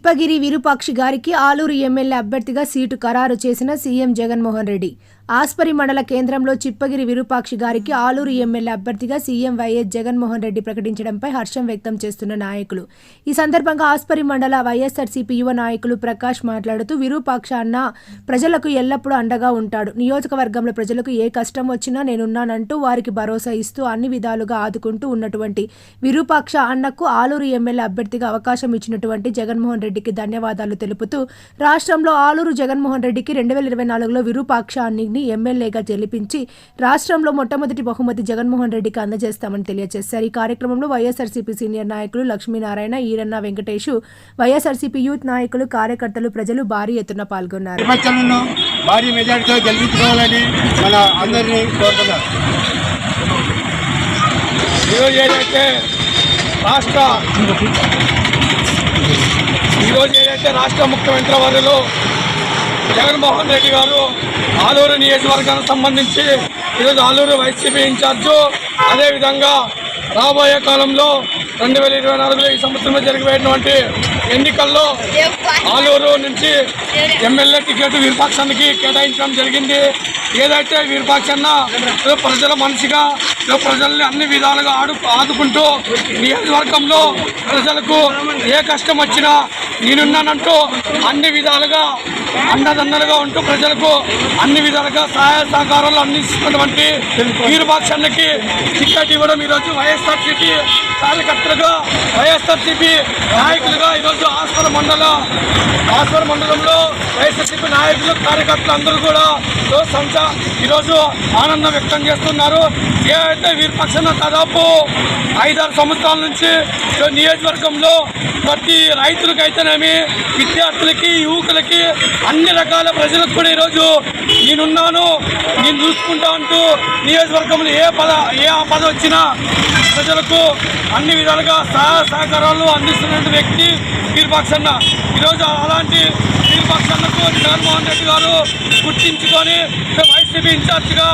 చిప్పగిరి విరూపాక్షి గారికి ఆలూరు ఎమ్మెల్యే అభ్యర్థిగా సీటు ఖరారు చేసిన సీఎం జగన్మోహన్ రెడ్డి. ఆస్పరి మండల కేంద్రంలో చిప్పగిరి విరూపాక్షి గారికి ఆలూరు ఎమ్మెల్యే అభ్యర్థిగా సీఎం వైఎస్ జగన్మోహన్ రెడ్డి ప్రకటించడంపై హర్షం వ్యక్తం చేస్తున్న నాయకులు. ఈ సందర్భంగా ఆస్పరి మండల వైఎస్ఆర్సీపీ యువ నాయకులు ప్రకాష్ మాట్లాడుతూ, విరూపాక్ష అన్న ప్రజలకు ఎల్లప్పుడూ అండగా ఉంటాడు. నియోజకవర్గంలో ప్రజలకు ఏ కష్టం వచ్చినా నేనున్నానంటూ వారికి భరోసా ఇస్తూ అన్ని విధాలుగా ఆదుకుంటూ ఉన్నటువంటి విరూపాక్ష అన్నకు ఆలూరు ఎమ్మెల్యే అభ్యర్థిగా అవకాశం ఇచ్చినటువంటి జగన్మోహన్ రెడ్డికి ధన్యవాదాలు తెలుపుతూ, రాష్ట్రంలో ఆలూరు జగన్మోహన్ రెడ్డికి 2024లో విరూపాక్ష అన్ని ఎమ్మెల్యేగా గెలిపించి రాష్ట్రంలో మొట్టమొదటి బహుమతి జగన్మోహన్ రెడ్డికి అందజేస్తామని తెలియజేశారు. ఈ కార్యక్రమంలో వైఎస్ఆర్సీపీ సీనియర్ నాయకులు లక్ష్మీనారాయణ, ఈరన్న వెంకటేష్, వైఎస్ఆర్సీపీ యూత్ నాయకులు, కార్యకర్తలు, ప్రజలు భారీ ఎత్తున పాల్గొన్నారు. భారీ మెజారిటీతో గెలిపించుకోవాలని మన అందరినీ కోరుతున్నారు. ఈరోజు ఏదైతే రాష్ట్ర ముఖ్యమంత్రి వర్యులు జగన్మోహన్ రెడ్డి గారు ఆలూరు నియోజకవర్గానికి సంబంధించి ఈరోజు ఆలూరు వైసీపీ ఇన్ఛార్జు, అదేవిధంగా రాబోయే కాలంలో 2024లో ఈ సంవత్సరంలో జరిగిపోయినటువంటి ఎన్నికల్లో ఆలూరు నుంచి ఎమ్మెల్యే టికెట్ విరూపాక్షకి కేటాయించడం జరిగింది. ఏదైతే విరూపాక్షన్న ప్రజల మనిషిగా ప్రజల్ని అన్ని విధాలుగా ఆదుకుంటూ నియోజకవర్గంలో ప్రజలకు ఏ కష్టం వచ్చినా నేనున్నానంటూ అన్ని విధాలుగా అండదండలుగా ఉంటూ ప్రజలకు అన్ని విధాలుగా సహాయ సహకారాలు అందిస్తున్నటువంటి విరూపాక్షన్నకి టికెట్ ఇవ్వడం ఈరోజు వైఎస్ఆర్సీపీ కార్యకర్తలుగా, వైఎస్ఆర్సీపీ నాయకులుగా ఈరోజు ఆస్పరి మండలంలో వైఎస్ఆర్సీపీ నాయకులు, కార్యకర్తలు అందరూ కూడా ఈరోజు ఆనందం వ్యక్తం చేస్తున్నారు. ఏదైతే విరూపాక్షన్న దాదాపు 5-6 సంవత్సరాల నుంచి నియోజకవర్గంలో ప్రతి రైతులకైతేనేమి, విద్యార్థులకి, యువకులకి, అన్ని రకాల ప్రజలకు కూడా ఈరోజు నేనున్నాను, నేను చూసుకుంటా అంటూ నియోజకవర్గంలో ఏ ఆపద వచ్చినా ప్రజలకు అన్ని విధాలుగా సహకారాలు అందిస్తున్న వ్యక్తి విరూపాక్షన్న. ఈరోజు అలాంటి విరూపాక్షన్నకు జగన్మోహన్ రెడ్డి గారు గుర్తించుకొని వైసీపీ ఇన్ఛార్జిగా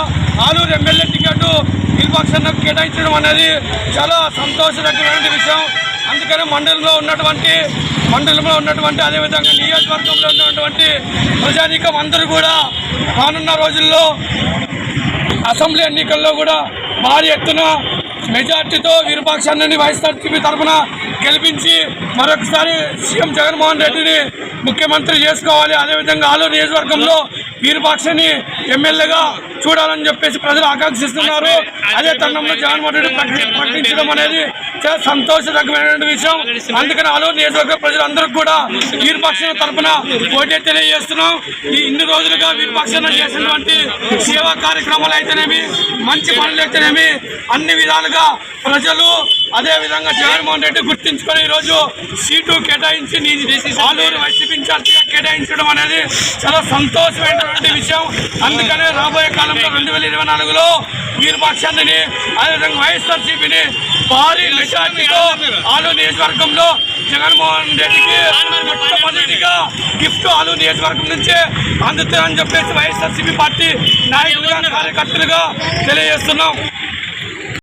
ఆలూరు ఎమ్మెల్యే టికెట్ విరూపాక్షన్నకు కేటాయించడం అనేది చాలా సంతోషకరమైన విషయం. అందుకని మండలంలో ఉన్నటువంటి అదేవిధంగా నియోజకవర్గంలో ఉన్నటువంటి ప్రజానీకం అందరూ కూడా రానున్న రోజుల్లో అసెంబ్లీ ఎన్నికల్లో కూడా భారీ ఎత్తున మెజార్టీతో విరూపాక్షన్నని వైఎస్ఆర్సీపీ తరఫున గెలిపించి మరొకసారి సీఎం జగన్మోహన్ రెడ్డిని ముఖ్యమంత్రి చేసుకోవాలి. అదేవిధంగా ఆలూరు నియోజకవర్గంలో విరూపాక్షని ఎమ్మెల్యేగా చూడాలని చెప్పేసి ప్రజలు ఆకాంక్షిస్తున్నారు. అదే తరుణంలో జగన్మోహన్ రెడ్డి ప్రకటించడం అనేది చాలా సంతోషకరమైన విషయం. అందుకని ఆలూరు నియోజకవర్గ ప్రజలందరూ కూడా విరూపాక్ష తరఫున పోటీ తెలియజేస్తున్నాం. ఇన్ని రోజులుగా విరూపాక్ష చేసినటువంటి సేవా కార్యక్రమాలు అయితేనేమి, మంచి పనులు అయితేనేమి, అన్ని విధాలుగా ప్రజలు అదేవిధంగా జగన్మోహన్ రెడ్డి గుర్తించుకొని ఈరోజు సీటు కేటాయించి ఆలూరు వైసీపీ ఇన్ఛార్జిగా కేటాయించడం అనేది చాలా సంతోషమైనటువంటి విషయం. అందుకనే రాబోయే కాలంలో 2024లో విరూపాక్షని అదేవిధంగా వైఎస్ఆర్సీపీని భారీ మెజార్టీతో ఆలూరు నియోజకవర్గంలో జగన్మోహన్ రెడ్డికి మొట్టమొదటిగా గిఫ్ట్ ఆలూరు నియోజకవర్గం నుంచే అందుతుందని చెప్పేసి వైఎస్ఆర్సీపీ పార్టీ నాయకులుగా, కార్యకర్తలుగా తెలియజేస్తున్నాం.